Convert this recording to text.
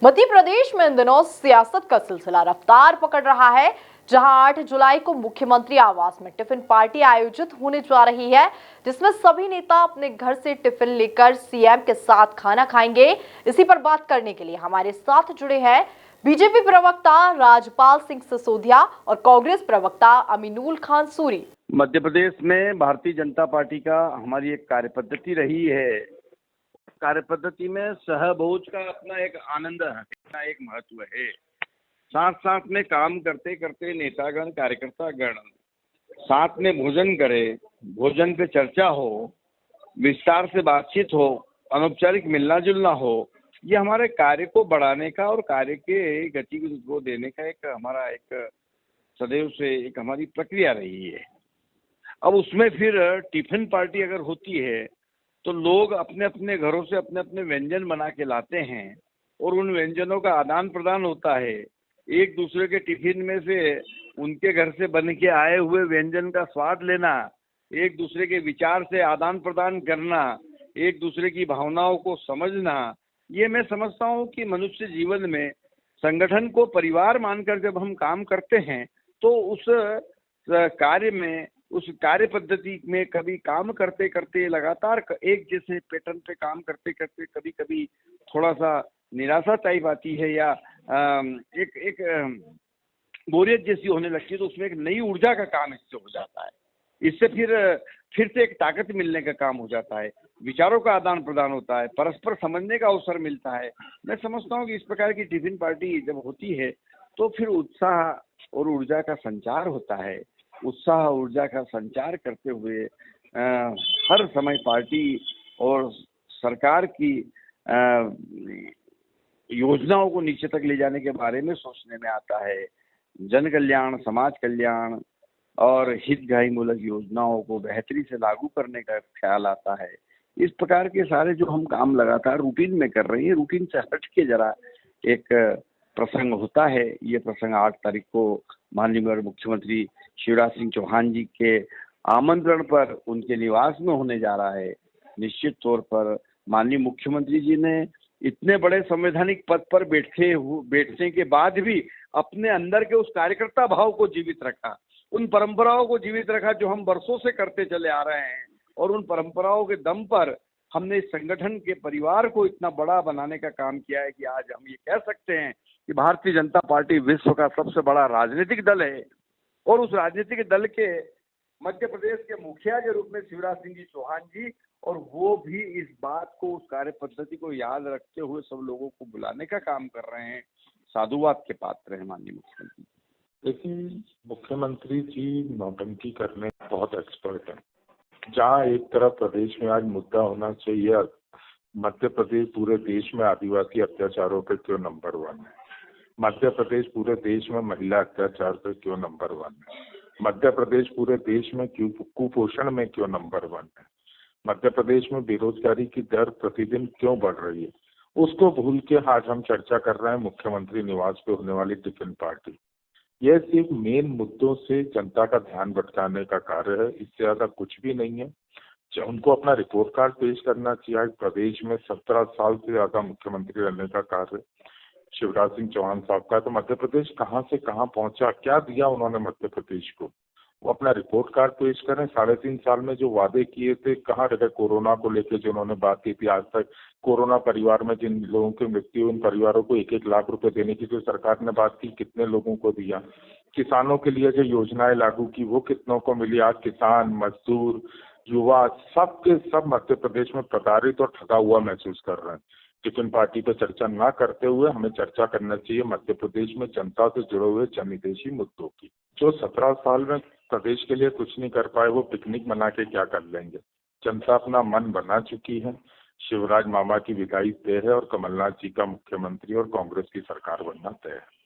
मध्य प्रदेश में इन दिनों सियासत का सिलसिला रफ्तार पकड़ रहा है, जहां 8 जुलाई को मुख्यमंत्री आवास में टिफिन पार्टी आयोजित होने जा रही है, जिसमें सभी नेता अपने घर से टिफिन लेकर सीएम के साथ खाना खाएंगे। इसी पर बात करने के लिए हमारे साथ जुड़े हैं बीजेपी प्रवक्ता राजपाल सिंह सिसोदिया और कांग्रेस प्रवक्ता अमीनुल खान सूरी। मध्य प्रदेश में भारतीय जनता पार्टी का हमारी एक कार्यपद्धति रही है। कार्यपद्धति में सहभोज का अपना एक आनंद है, अपना एक महत्व है। साथ साथ में काम करते करते नेतागण कार्यकर्तागण साथ में भोजन करे, भोजन पे चर्चा हो, विस्तार से बातचीत हो, अनौपचारिक मिलना जुलना हो, ये हमारे कार्य को बढ़ाने का और कार्य के गतिविधि को देने का एक हमारा एक सदैव से एक हमारी प्रक्रिया रही है। अब उसमें फिर टिफिन पार्टी अगर होती है तो लोग अपने अपने घरों से अपने अपने व्यंजन बना के लाते हैं और उन व्यंजनों का आदान प्रदान होता है। एक दूसरे के टिफिन में से उनके घर से बन के आए हुए व्यंजन का स्वाद लेना, एक दूसरे के विचार से आदान प्रदान करना, एक दूसरे की भावनाओं को समझना, ये मैं समझता हूँ कि मनुष्य जीवन में संगठन को परिवार मानकर जब हम काम करते हैं तो उस कार्य में, उस कार्य पद्धति में कभी काम करते करते लगातार एक जैसे पैटर्न पे काम करते करते कभी कभी थोड़ा सा निराशा टाइप आती है या एक बोरियत जैसी होने लगती है, तो उसमें एक नई ऊर्जा का काम इससे हो जाता है। इससे फिर से एक ताकत मिलने का काम हो जाता है, विचारों का आदान प्रदान होता है, परस्पर समझने का अवसर मिलता है। मैं समझता हूँ कि इस प्रकार की टिफिन पार्टी जब होती है तो फिर उत्साह और ऊर्जा का संचार होता है। उत्साह ऊर्जा का संचार करते हुए हर समय पार्टी और सरकार की योजनाओं को नीचे तक ले जाने के बारे में सोचने में आता है। जन कल्याण, समाज कल्याण और हितग्राही मूलक योजनाओं को बेहतरी से लागू करने का ख्याल आता है। इस प्रकार के सारे जो हम काम लगातार रूटीन में कर रहे हैं, रूटीन से हट के जरा एक प्रसंग होता है। ये प्रसंग 8 तारीख को माननीय मुख्यमंत्री शिवराज सिंह चौहान जी के आमंत्रण पर उनके निवास में होने जा रहा है। निश्चित तौर पर माननीय मुख्यमंत्री जी ने इतने बड़े संवैधानिक पद पर बैठने के बाद भी अपने अंदर के उस कार्यकर्ता भाव को जीवित रखा, उन परंपराओं को जीवित रखा जो हम वर्षों से करते चले आ रहे हैं, और उन परंपराओं के दम पर हमने इस संगठन के परिवार को इतना बड़ा बनाने का काम किया है कि आज हम ये कह सकते हैं कि भारतीय जनता पार्टी विश्व का सबसे बड़ा राजनीतिक दल है। और उस राजनीतिक दल के मध्य प्रदेश के मुखिया के रूप में शिवराज सिंह जी चौहान जी, और वो भी इस बात को, उस कार्य पद्धति को याद रखते हुए सब लोगों को बुलाने का काम कर रहे हैं। साधुवाद के पात्र हैं माननीय मुख्यमंत्री। लेकिन मुख्यमंत्री जी नौटंकी करने में बहुत एक्सपर्ट हैं। जहाँ एक तरफ प्रदेश में आज मुद्दा होना चाहिए, मध्य प्रदेश पूरे देश में आदिवासी अत्याचारों पे क्यों नंबर 1 है, मध्य प्रदेश पूरे देश में महिला अत्याचार पे क्यों नंबर 1 है, मध्य प्रदेश पूरे देश में कुपोषण में क्यों नंबर 1 है, मध्य प्रदेश में बेरोजगारी की दर प्रतिदिन क्यों बढ़ रही है, उसको भूल के आज हम चर्चा कर रहे हैं मुख्यमंत्री निवास पे होने वाली टिफिन पार्टी। यह सिर्फ मेन मुद्दों से जनता का ध्यान भटकाने का कार्य है, इससे ज्यादा कुछ भी नहीं है। उनको अपना रिपोर्ट कार्ड पेश करना चाहिए। प्रदेश में 17 साल से ज्यादा मुख्यमंत्री रहने का कार्य शिवराज सिंह चौहान साहब का, तो मध्य प्रदेश कहां से कहां पहुंचा, क्या दिया उन्होंने मध्य प्रदेश को, वो अपना रिपोर्ट कार्ड पेश करें। 3.5 साल में जो वादे किए थे कहाँ रहे? कोरोना को लेकर जो उन्होंने बात की थी, आज तक कोरोना परिवार में जिन लोगों की मृत्यु, उन परिवारों को 1-1 लाख रुपए देने की जो सरकार ने बात की, कितने लोगों को दिया? किसानों के लिए जो योजनाएं लागू की वो कितनों को मिली? आज किसान, मजदूर, युवा सब के सब मध्य प्रदेश में प्रताड़ित और ठगा हुआ महसूस कर रहे हैं। टिफिन पार्टी पर चर्चा ना करते हुए हमें चर्चा करना चाहिए मध्य प्रदेश में जनता से जुड़े हुए जन-हितैषी मुद्दों की। जो 17 साल में प्रदेश के लिए कुछ नहीं कर पाए, वो पिकनिक मना के क्या कर लेंगे? जनता अपना मन बना चुकी है। शिवराज मामा की विदाई तय है और कमलनाथ जी का मुख्यमंत्री और कांग्रेस की सरकार बनना तय है।